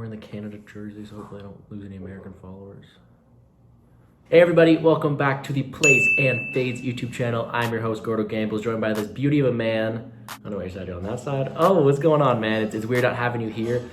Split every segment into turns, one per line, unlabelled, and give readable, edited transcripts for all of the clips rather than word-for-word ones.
wearing the Canada jersey, so hopefully I don't lose any American followers. Hey everybody, welcome back to the Plays and Fades YouTube channel. I'm your host, Gordo Gambles, joined by this beauty of a man. I don't know where you sat on that side. Oh, what's going on, man? It's weird not having you here.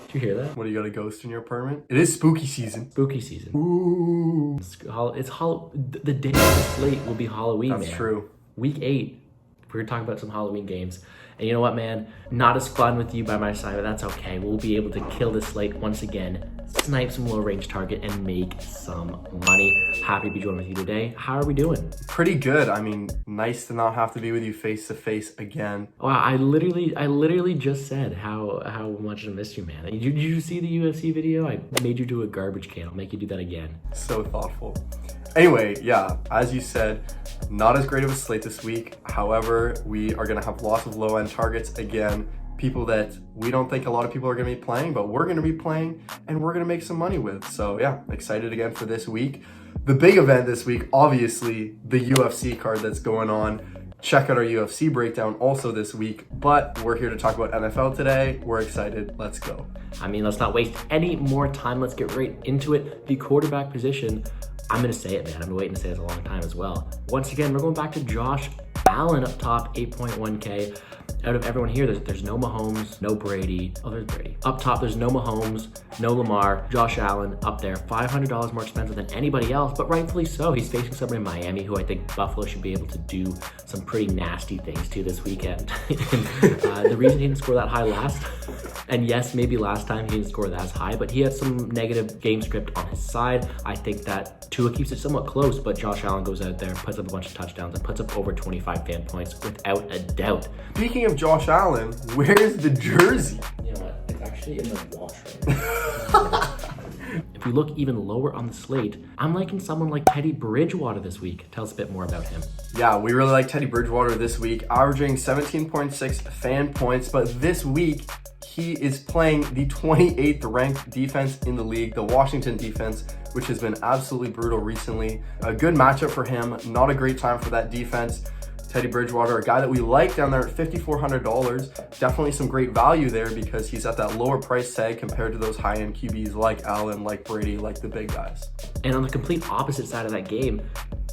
Did you hear that?
What, do you got a ghost in your apartment? It is spooky season.
Spooky season.
Ooh.
The day of the slate will be Halloween, man.
That's true.
Week 8, we're talking about some Halloween games. And you know what, man? Not as fun with you by my side, but that's okay. We'll be able to kill this slate once again, snipe some low range target, and make some money. Happy to be joined with you today. How are we doing?
Pretty good. I mean, nice to not have to be with you face to face again.
Wow, I literally just said how much I missed you, man. Did you see the UFC video? I made you do a garbage can. I'll make you do that again.
So thoughtful. Anyway, yeah, as you said, not as great of a slate this week. However, we are going to have lots of low-end targets again, people that we don't think a lot of people are going to be playing, but we're going to be playing and we're going to make some money with. So yeah, excited again for this week. The big event this week, obviously, the UFC card that's going on. Check out our UFC breakdown also this week, but we're here to talk about NFL today. We're excited. Let's go.
I mean, let's not waste any more time. Let's get right into it. The quarterback position. I'm going to say it, man. I've been waiting to say this a long time as well. Once again, we're going back to Josh Allen up top, 8.1K. Out of everyone here, there's no Mahomes, no Brady. Oh, there's Brady. Up top, there's no Mahomes, no Lamar. Josh Allen up there, $500 more expensive than anybody else, but rightfully so. He's facing somebody in Miami who I think Buffalo should be able to do some pretty nasty things to this weekend. The reason he didn't score that high last, and yes, maybe last time he didn't score that high, but he had some negative game script on his side. I think that Tua keeps it somewhat close, but Josh Allen goes out there, puts up a bunch of touchdowns, and puts up over 25 fan points without a doubt.
Speaking of Josh Allen, where's the jersey?
You know what? It's actually in the wash right now. If we look even lower on the slate, I'm liking someone like Teddy Bridgewater this week. Tell us a bit more about him.
Yeah, we really like Teddy Bridgewater this week, averaging 17.6 fan points, but this week, he is playing the 28th ranked defense in the league, the Washington defense, which has been absolutely brutal recently. A good matchup for him, not a great time for that defense. Teddy Bridgewater, a guy that we like down there at $5,400. Definitely some great value there because he's at that lower price tag compared to those high-end QBs like Allen, like Brady, like the big guys.
And on the complete opposite side of that game,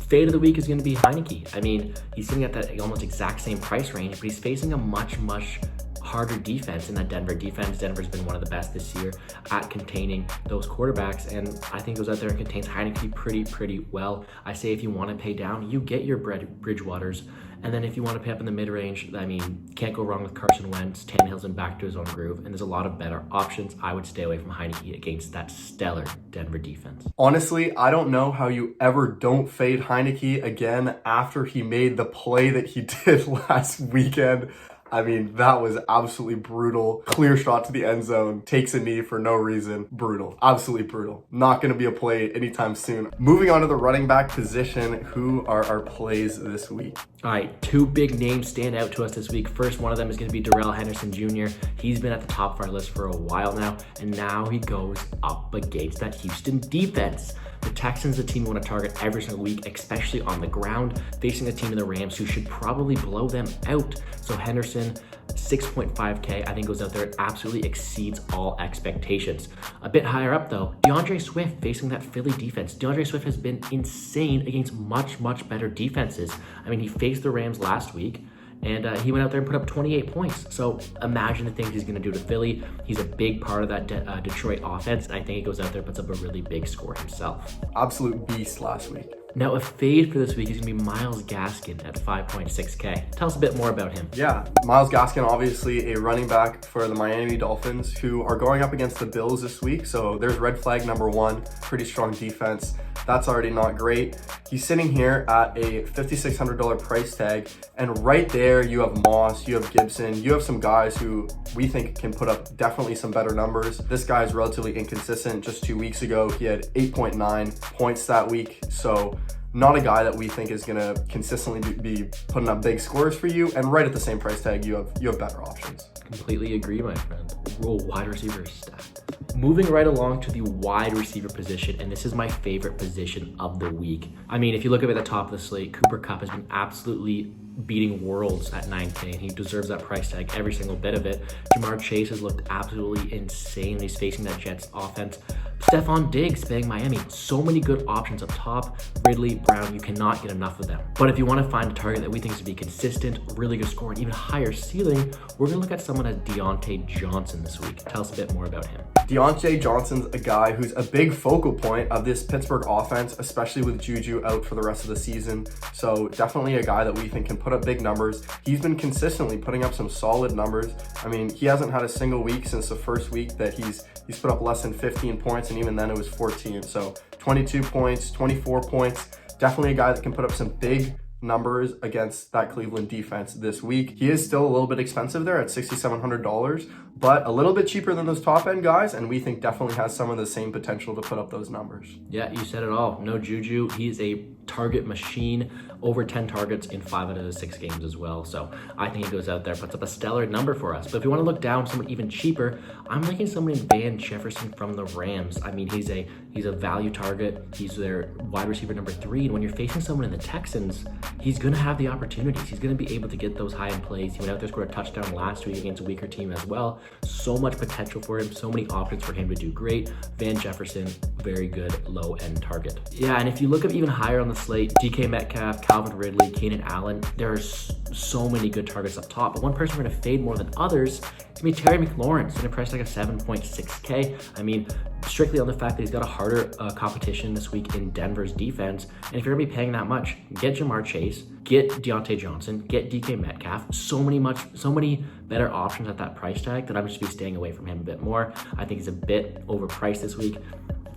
fade of the week is going to be Heineke. I mean, he's sitting at that almost exact same price range, but he's facing a much harder defense in that Denver defense. Denver's been one of the best this year at containing those quarterbacks, and I think goes out there and contains Heineke pretty well. I say if you want to pay down, you get your Bridgewaters, and then if you want to pay up in the mid-range, I mean, can't go wrong with Carson Wentz. Tannehill's been back to his own groove, and there's a lot of better options. I would stay away from Heineke against that stellar Denver defense.
Honestly, I don't know how you ever don't fade Heineke again after he made the play that he did last weekend. I mean, that was absolutely brutal. Clear shot to the end zone, takes a knee for no reason. Brutal, absolutely brutal. Not gonna be a play anytime soon. Moving on to the running back position, who are our plays this week?
All right, two big names stand out to us this week. First, one of them is gonna be Darrell Henderson Jr. He's been at the top of our list for a while now, and now he goes up against that Houston defense. The Texans, the team you want to target every single week, especially on the ground, facing a team in the Rams who should probably blow them out. So Henderson, 6.5K, I think goes out there and absolutely exceeds all expectations. A bit higher up though, DeAndre Swift facing that Philly defense. DeAndre Swift has been insane against much better defenses. I mean, he faced the Rams last week, and he went out there and put up 28 points. So imagine the things he's going to do to Philly. He's a big part of that Detroit offense, and I think he goes out there and puts up a really big score himself.
Absolute beast last week.
Now, a fade for this week is going to be Myles Gaskin at 5.6K. Tell us a bit more about him.
Yeah, Myles Gaskin, obviously a running back for the Miami Dolphins, who are going up against the Bills this week. So there's red flag number one, pretty strong defense. That's already not great. He's sitting here at a $5,600 price tag. And right there, you have Moss, you have Gibson, you have some guys who we think can put up definitely some better numbers. This guy is relatively inconsistent. Just 2 weeks ago, he had 8.9 points that week. So not a guy that we think is going to consistently be putting up big scores for you. And right at the same price tag, you have better options.
Completely agree, my friend. Wide receiver is stacked. Moving right along to the wide receiver position, and this is my favorite position of the week. I mean, if you look up at the top of the slate, Cooper Kupp has been absolutely beating worlds at 9K, and he deserves that price tag, every single bit of it. Jamar Chase has looked absolutely insane. He's facing that Jets offense. Stephon Diggs playing Miami. So many good options up top. Ridley, Brown, you cannot get enough of them. But if you want to find a target that we think is to be consistent, really good score, and even higher ceiling, we're going to look at someone as Deontay Johnson this week. Tell us a bit more about him.
Deontay Johnson's a guy who's a big focal point of this Pittsburgh offense, especially with Juju out for the rest of the season. So definitely a guy that we think can put up big numbers. He's been consistently putting up some solid numbers. I mean, he hasn't had a single week since the first week that he's put up less than 15 points, and even then it was 14. So 22 points, 24 points. Definitely a guy that can put up some big numbers against that Cleveland defense this week. He is still a little bit expensive there at $6,700, but a little bit cheaper than those top end guys, and we think definitely has some of the same potential to put up those numbers.
Yeah, you said it all. No Juju. He's a target machine, over 10 targets in 5 out of the 6 games as well. So I think he goes out there, puts up a stellar number for us. But if you want to look down someone even cheaper, I'm liking someone in Jefferson from the Rams. I mean, he's a value target. He's their wide receiver number 3. And when you're facing someone in the Texans, he's going to have the opportunities. He's going to be able to get those high end plays. He went out there, scored a touchdown last week against a weaker team as well. So much potential for him, so many options for him to do great. Van Jefferson, very good low end target. Yeah, and if you look up even higher on the slate, DK Metcalf, Calvin Ridley, Keenan Allen, there's so many good targets up top. But one person we're going to fade more than others is going to be Terry McLaurin. It's going to price like a 7.6K. I mean, strictly on the fact that he's got a harder competition this week in Denver's defense. And if you're going to be paying that much, get Jamar Chase, get Deontay Johnson, get DK Metcalf. So many better options at that price tag that I'm just be staying away from him a bit more. I think he's a bit overpriced this week.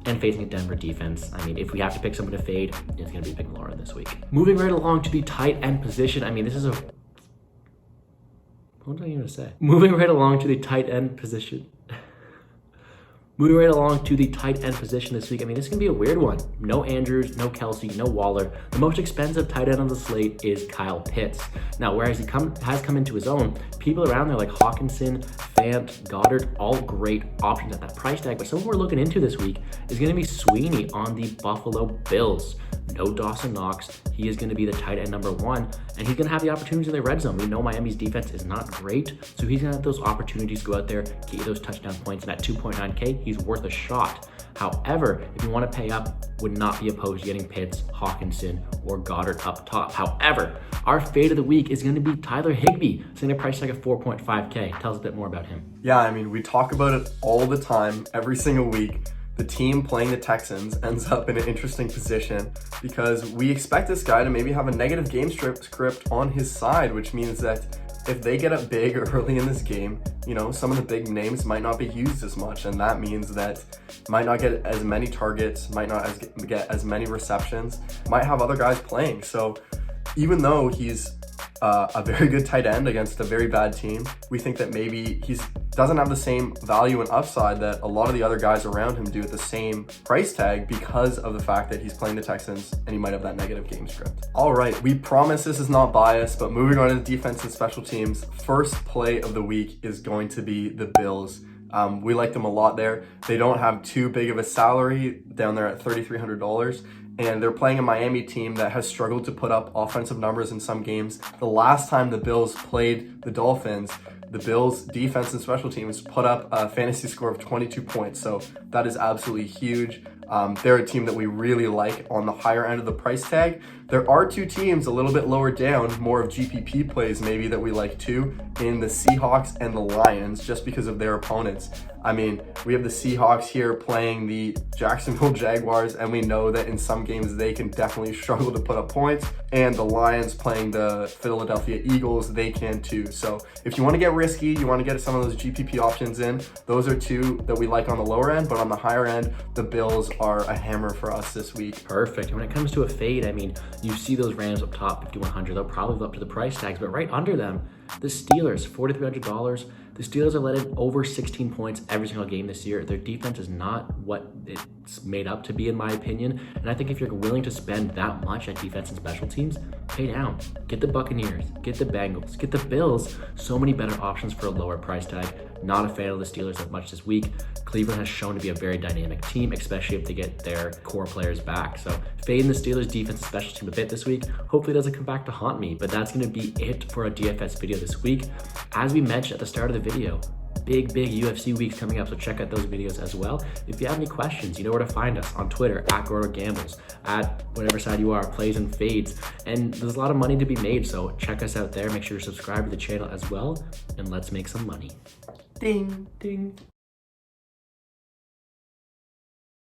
And facing a Denver defense, I mean, if we have to pick someone to fade, it's going to be McLaurin this week. Moving right along to the tight end position. I mean, this is a... What was I even going to say? Moving right along to the tight end position. Moving right along to the tight end position this week. I mean, this is going to be a weird one. No Andrews, no Kelsey, no Waller. The most expensive tight end on the slate is Kyle Pitts. Now, whereas he has come into his own, people around there like Hawkinson, Fant, Goddard, all great options at that price tag. But someone we're looking into this week is going to be Sweeney on the Buffalo Bills. No Dawson Knox. He is going to be the tight end number 1, and he's going to have the opportunities in the red zone. We know Miami's defense is not great, so he's going to have those opportunities to go out there, get you those touchdown points, and at 2.9K, he's worth a shot. However, if you want to pay up, would not be opposed to getting Pitts, Hawkinson, or Goddard up top. However, our fade of the week is going to be Tyler Higbee, setting a price tag of 4.5K. Tell us a bit more about him.
Yeah, I mean, we talk about it all the time, every single week. The team playing the Texans ends up in an interesting position because we expect this guy to maybe have a negative game script on his side, which means that if they get up big early in this game, you know, some of the big names might not be used as much, and that means that might not get as many targets, might not get as many receptions, might have other guys playing. So even though he's a very good tight end against a very bad team, we think that maybe he doesn't have the same value and upside that a lot of the other guys around him do at the same price tag because of the fact that he's playing the Texans and he might have that negative game script. All right, we promise this is not biased, but moving on to the defense and special teams, first play of the week is going to be the Bills. We like them a lot there. They don't have too big of a salary down there at $3,300. And they're playing a Miami team that has struggled to put up offensive numbers in some games. The last time the Bills played the Dolphins, the Bills defense and special teams put up a fantasy score of 22 points. So that is absolutely huge. They're a team that we really like on the higher end of the price tag. There are 2 teams a little bit lower down, more of GPP plays maybe that we like too, in the Seahawks and the Lions, just because of their opponents. I mean, we have the Seahawks here playing the Jacksonville Jaguars, and we know that in some games they can definitely struggle to put up points, and the Lions playing the Philadelphia Eagles, they can too. So if you want to get risky, you want to get some of those GPP options in, those are 2 that we like on the lower end, but on the higher end, the Bills are a hammer for us this week.
Perfect. And when it comes to a fade, I mean, you see those Rams up top, 5,100, they'll probably live up to the price tags, but right under them, The Steelers, $4,300. The Steelers are letting over 16 points every single game this year. Their defense is not what it's made up to be, in my opinion. And I think if you're willing to spend that much at defense and special teams, pay down. Get the Buccaneers, get the Bengals, get the Bills. So many better options for a lower price tag. Not a fan of the Steelers that much this week. Cleveland has shown to be a very dynamic team, especially if they get their core players back. So fading the Steelers defense and special team a bit this week. Hopefully it doesn't come back to haunt me, but that's going to be it for a DFS video this week. As we mentioned at the start of the video, big UFC weeks coming up, so check out those videos as well. If you have any questions, you know where to find us on Twitter, @GordoGambles, at whatever side you are, plays and fades. And there's a lot of money to be made, so check us out there. Make sure you subscribe to the channel as well, and let's make some money. Ding, ding.